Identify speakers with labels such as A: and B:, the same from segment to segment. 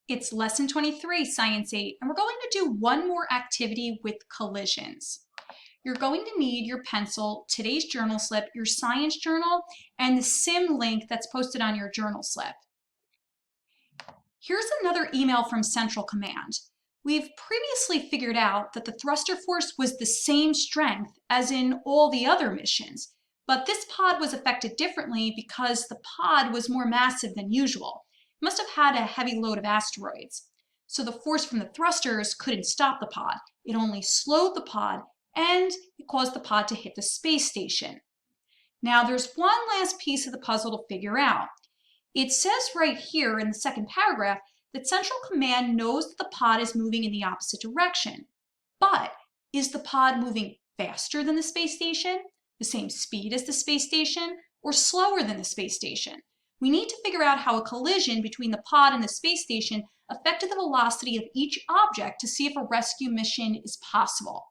A: It's lesson 23, Science 8, and we're going to do one more activity with collisions. You're going to need your pencil, today's journal slip, your science journal, and the sim link that's posted on your journal slip. Here's another email from Central Command. We've previously figured out that the thruster force was the same strength as in all the other missions, but this pod was affected differently because the pod was more massive than usual. It must have had a heavy load of asteroids. So the force from the thrusters couldn't stop the pod. It only slowed the pod, and it caused the pod to hit the space station. Now there's one last piece of the puzzle to figure out. It says right here in the second paragraph that Central Command knows that the pod is moving in the opposite direction. But is the pod moving faster than the space station, the same speed as the space station, or slower than the space station? We need to figure out how a collision between the pod and the space station affected the velocity of each object to see if a rescue mission is possible.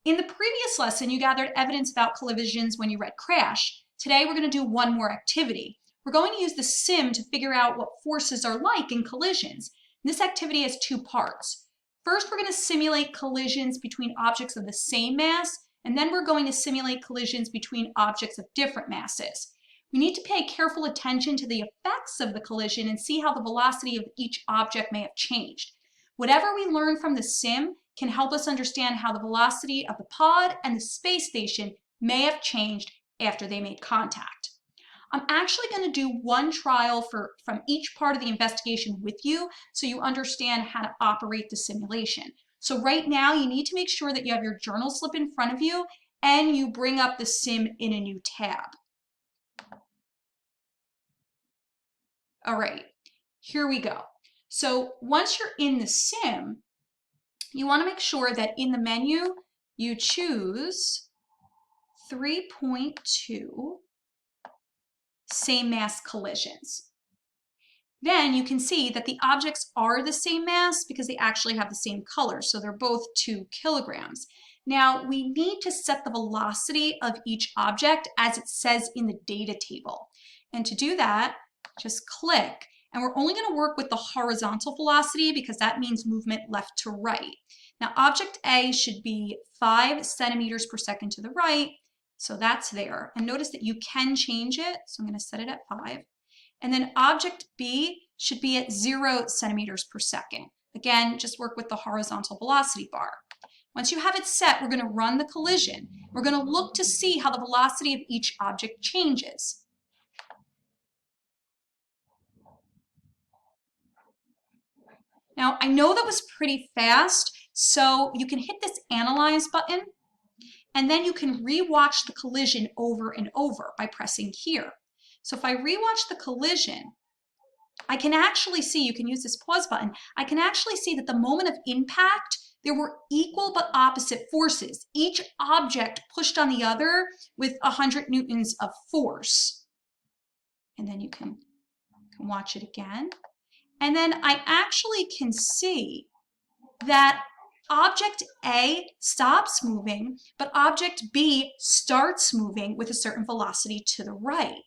A: In the previous lesson, you gathered evidence about collisions when you read Crash. Today, we're going to do one more activity. We're going to use the sim to figure out what forces are like in collisions. This activity has two parts. First, we're going to simulate collisions between objects of the same mass, and then we're going to simulate collisions between objects of different masses. We need to pay careful attention to the effects of the collision and see how the velocity of each object may have changed. Whatever we learn from the sim can help us understand how the velocity of the pod and the space station may have changed after they made contact. I'm actually going to do one trial from each part of the investigation with you so you understand how to operate the simulation. So right now you need to make sure that you have your journal slip in front of you and you bring up the sim in a new tab. All right, here we go. So once you're in the sim, you want to make sure that in the menu you choose 3.2 same mass collisions. Then you can see that the objects are the same mass because they actually have the same color, so they're both 2 kilograms. Now we need to set the velocity of each object as it says in the data table. And to do that, just click, and we're only going to work with the horizontal velocity because that means movement left to right. Now object A should be 5 centimeters per second to the right, so that's there. And notice that you can change it, so I'm going to set it at 5. And then object B should be at 0 centimeters per second. Again, just work with the horizontal velocity bar. Once you have it set, we're going to run the collision. We're going to look to see how the velocity of each object changes. Now, I know that was pretty fast, so you can hit this Analyze button, and then you can rewatch the collision over and over by pressing here. So if I rewatch the collision, I can actually see, you can use this pause button, I can actually see that the moment of impact, there were equal but opposite forces. Each object pushed on the other with 100 newtons of force. And then you can watch it again. And then I actually can see that object A stops moving, but object B starts moving with a certain velocity to the right.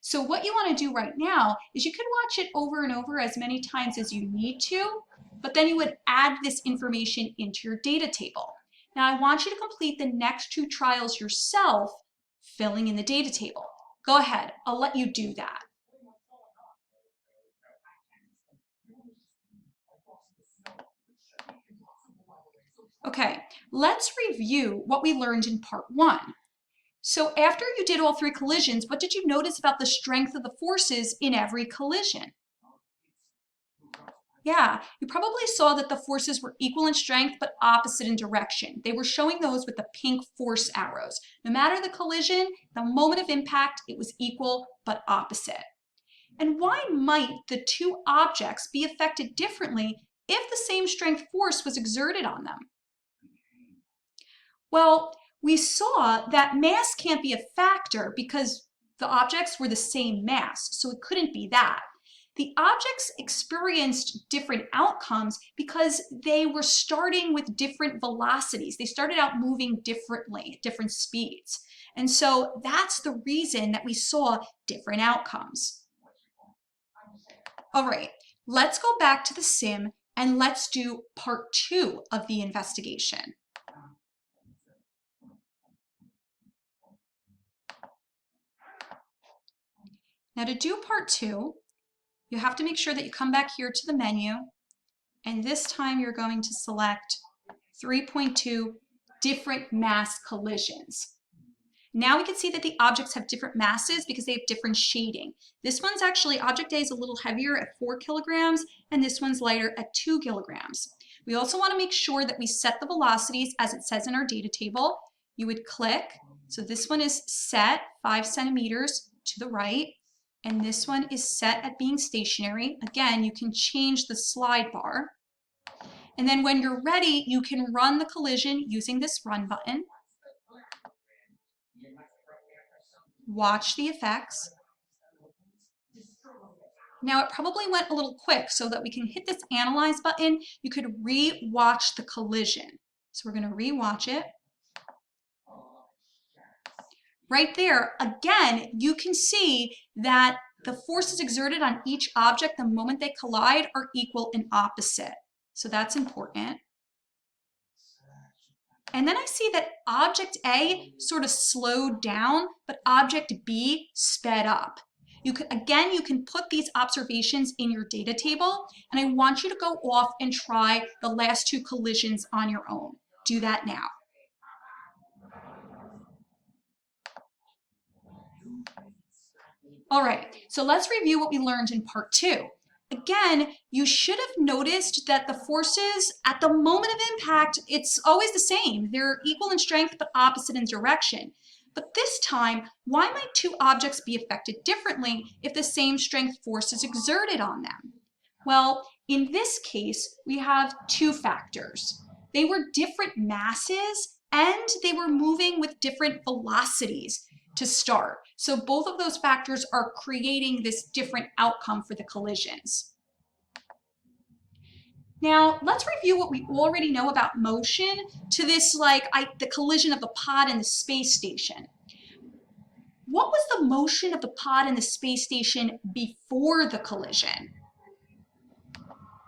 A: So what you want to do right now is you can watch it over and over as many times as you need to, but then you would add this information into your data table. Now I want you to complete the next 2 trials yourself, filling in the data table. Go ahead, I'll let you do that. Okay, let's review what we learned in part 1. So after you did all 3 collisions, what did you notice about the strength of the forces in every collision? Yeah, you probably saw that the forces were equal in strength but opposite in direction. They were showing those with the pink force arrows. No matter the collision, the moment of impact, it was equal but opposite. And why might the 2 objects be affected differently if the same strength force was exerted on them? Well, we saw that mass can't be a factor because the objects were the same mass, so it couldn't be that. The objects experienced different outcomes because they were starting with different velocities. They started out moving differently at different speeds. And so that's the reason that we saw different outcomes. All right, Let's go back to the sim and let's do part 2 of the investigation. Now to do part 2, you have to make sure that you come back here to the menu, and this time you're going to select 3.2 different mass collisions. Now we can see that the objects have different masses because they have different shading. This one's actually, object A is a little heavier at 4 kilograms, and this one's lighter at 2 kilograms. We also want to make sure that we set the velocities as it says in our data table. You would click, so this one is set 5 centimeters to the right, and this one is set at being stationary. Again, you can change the slide bar. And then when you're ready, you can run the collision using this run button. Watch the effects. Now it probably went a little quick, so that we can hit this analyze button, you could re-watch the collision. So we're going to re-watch it. Right there, again, you can see that the forces exerted on each object the moment they collide are equal and opposite. So that's important. And then I see that object A sort of slowed down, but object B sped up. You can put these observations in your data table, and I want you to go off and try the last 2 collisions on your own. Do that now. All right, so let's review what we learned in part 2. Again, you should have noticed that the forces at the moment of impact, it's always the same. They're equal in strength but opposite in direction. But this time, why might 2 objects be affected differently if the same strength force is exerted on them? Well, in this case, we have 2 factors. They were different masses and they were moving with different velocities to start. So both of those factors are creating this different outcome for the collisions. Now, let's review what we already know about motion to this, the collision of the pod and the space station. What was the motion of the pod and the space station before the collision?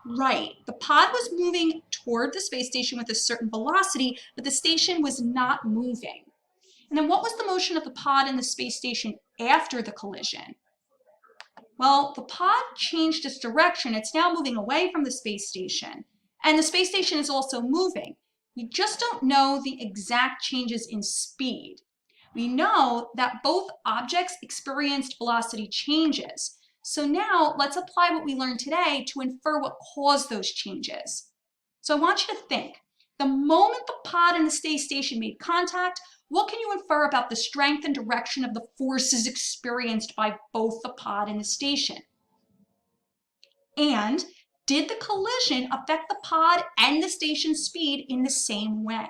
A: Right, the pod was moving toward the space station with a certain velocity, but the station was not moving. And then what was the motion of the pod and the space station after the collision? Well, the pod changed its direction. It's now moving away from the space station. And the space station is also moving. We just don't know the exact changes in speed. We know that both objects experienced velocity changes. So now let's apply what we learned today to infer what caused those changes. So I want you to think, the moment the pod and the space station made contact, what can you infer about the strength and direction of the forces experienced by both the pod and the station? And did the collision affect the pod and the station's speed in the same way?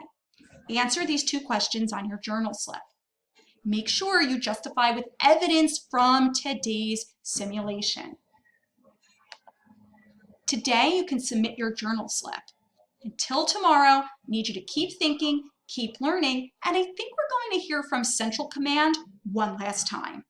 A: Answer these 2 questions on your journal slip. Make sure you justify with evidence from today's simulation. Today, you can submit your journal slip. Until tomorrow, I need you to keep thinking, keep learning, and I think we're going to hear from Central Command one last time.